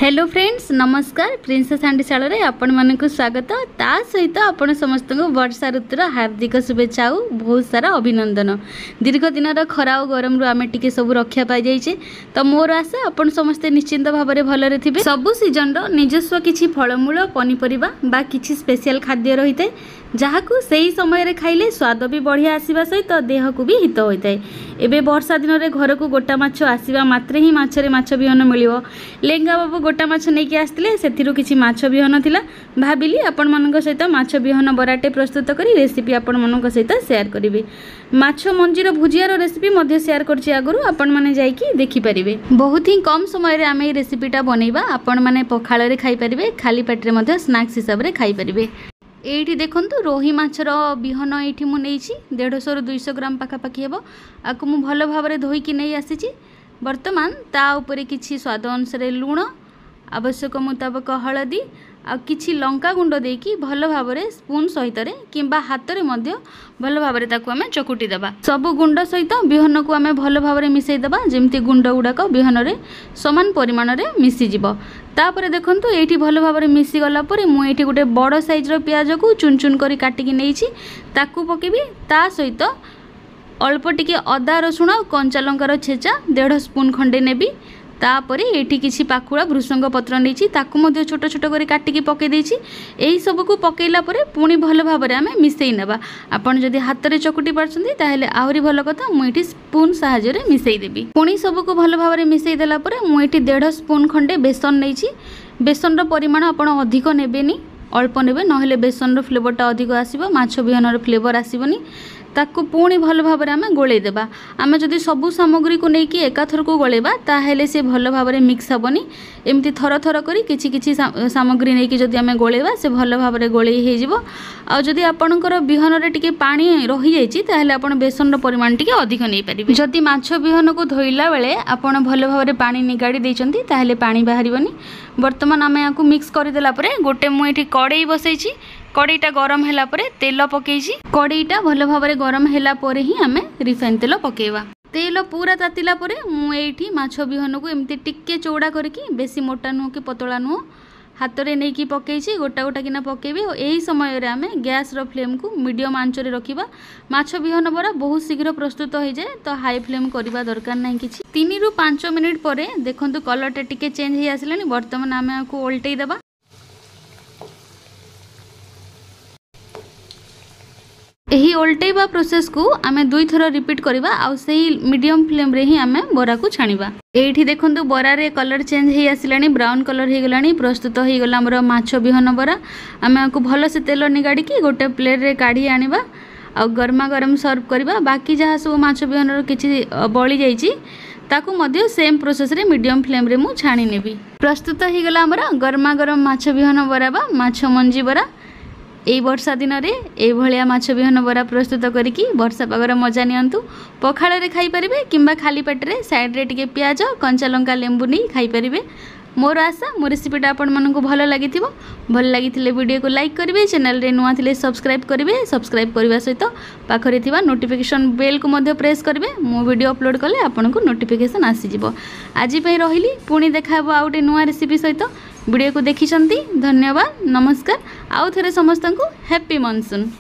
Hello friends नमस्कार princess हांडीशाल रे आपण मानक स्वागत ता सहित आपण समस्त वर्षा ऋतुर हार्दिक शुभेच्छा और बहुत सारा अभिनंदन। दीर्घ दिन खरा और गरम रु आमे टिके सब रक्षा पाई जाइए तो मोर आशा आपण समस्ते निश्चिंत भाव में भलरे थिबे। सबु सीजन रो निजस्व किछि फलमूल पनीपरिबा बा किछि स्पेशल खाद्य रही है जहाकू सही समय रे खाइले स्वाद भी बढ़िया आसीबा सहित देह को भी हित होता है। एबे वर्षा दिन रे घर को गोटा माछ आसीबा मात्रे ही माछरे माछ बिहन मिलिवो। लेंगा बाबू गोटा माछ नेकी आस्तिले सेथिरु किछि माछ बिहन थिला भाबिली आपण मानक सहित माछ बिहन बराटे प्रस्तुत करी रेसिपी आपण मानक सहित शेयर करिवे। माछ मंजीर भुजियार रेसिपी मध्ये शेयर करछि आगरु आपण माने जाईकी देखि परिबे। बहुत ही कम समय रे आमे रेसिपीटा बनेइबा आपण माने पखाळ रे खाइ परिबे खाली पेट रे मध्ये स्नैक्स हिसाब रे खाइ परिबे। एठी देखंतु रोही माछर बिहन एठी मु नेइछि 150 रु 200 ग्राम पाखापाखि हेबो। आकु मु भल भाबरे धोइकी नै आसीछि। वर्तमान ता उपरे किछि स्वाद अनुसार लूण आवश्यक मुताबक हलदी आ किछि लंका गुंड देकी भल भाबरे स्पून सहित रे किंबा हाथ रे मध्य भल भाबरे ताकू आमे चकुटी देबा। सब गुंड सहित बिहन को आमे भल भाबरे मिसई देबा जेमति गुंड गुडाक बिहन रे समान परिमाण रे मिसी जिवो। तापर देखंतु एठी भल भाबरे मिसी गला परे मु एठी गुटे बड़ साइज रो प्याज को चुन चुन करी काटिकी नेइछि ताकू पकेबी। ता सहित अल्प टिके अदा रसुण कंचा लंकार छेचा 1.5 स्पून खंडे नेबी। तापरे एठी किछि पाखुड़ा भृसंग पत्र नेछि ताकू मध्ये छोट छोट करी काटिकी पके देछि। एही सब को पकेला परे पुनी भल भाबरे आमे मिसई नेबा। आपण जदि हाथ रे चकुटी पारछन्ती ताहेले आहुरी भल कथा मु एठी स्पून सहाय्य रे मिसई देबी। पुनी सब को भल भाबरे मिसई देला परे मु एठी 1.5 स्पून खंडे बेसन नेछि। बेसन रो परिमाण आपण अधिक नेबेनी अल्प नेबे नहेले बेसन रो फ्लेवरटा अधिक आसीबो माछ बिहन रो फ्लेवर आसीबोनी। ताकू पुणी भल भाबरे आमे गोळेई देबा। आमे जदि सबु सामग्री को नेकी एकाथर को गोळेबा ताहेले से भल भाबरे मिक्स हबोनी। एमती थर थर करी किछि किछि सामग्री नेकी जदि आमे गोळेबा से भल भाबरे गोळेई हे जिवो। आ जदि आपणकर बिहन रे टिके पानी रही जाइछि ताहेले आपण बेसन रो परिमाण टिके अधिक नै परिबे। जदि माछ बिहन को धोइला बेले आपण भल भाबरे पानी निगाडी दैचंती ताहेले पानी बाहरिबोनी। वर्तमान आमे याकू मिक्स करि देला परे गोटे मु एठी कड़ाई बसैछि। कड़ाईटा गरम हैला परे तेल पकेइछि। कड़ाईटा भल भाबरे गरम हैला परे ही आमे रिफाइन तेल पकेइबा। तेल पूरा तातिला परे मु एठी माछ बिहन को एमती टिक्के चौड़ा करके बेसी मोटा नुह कि पतला नुह हाथ रे नेकी पकेइछि गोटा गोटा किना पकेबे। एही समय रे आमे गैस रो फ्लेम को मीडियम आंच रे रखिबा। माछ बिहन बरा बहुत शीघ्र प्रस्तुत हो जाए तो हाई फ्लेम करबा दरकार नाही किछि। 3 रु 5 मिनिट परे देखंतु कलरटा टिके चेंज हे आसलानी। वर्तमान आमे आको उल्टेई देबा। एही उल्टेबा प्रोसेस को आमे दुई थर रिपीट करबा आ सही मीडियम फ्लेम रे ही आमे बरा को छानिबा। एठी देखंतु बरा रे कलर चेंज हे आसिलानी ब्राउन कलर हे गलानी प्रस्तुत हे गला हमर माछ बिहन बरा। आमे आको भलो से तेल निगाडी की गोटे प्लेट रे काढी आनिबा आ गरमा गरम सर्व करबा। बाकी जहा सब माछ बिहन रो किछि बळी जाईची ताकू मध्य सेम प्रोसेस रे मीडियम फ्लेम रे मु छानी नेबी। प्रस्तुत हे गला हमर गरमा गरम माछ बिहन बरा बा माछ मंजी बरा। एई वर्षा दिन रे एई भलिया माछ बिहन बरा प्रस्तुत करिकी वर्षा पागर मजा नियंतु। पखाळ रे खाई परिबे किंबा खाली पेट रे साइड रे टिके प्याज कंचा लंका लेंबू नै खाई परिबे। मोर आशा मो रेसिपीटा आपण मानकु भलो लागिथिबो। भल लागिथिले वीडियो को लाइक करिवे चैनल रे नुआ थिले सब्सक्राइब करिवे। सब्सक्राइब करबा सहित पाखरे थिबा नोटिफिकेशन बेल को मध्य प्रेस करिवे। मो वीडियो अपलोड कले आपनकु नोटिफिकेशन आसी जिवो। आजि पई रहिली पुणी देखाबो आउटे नुआ रेसिपी सहित। वीडियो को देखिछंती धन्यवाद नमस्कार। आउ थरे समस्तंकु हैप्पी मॉनसून।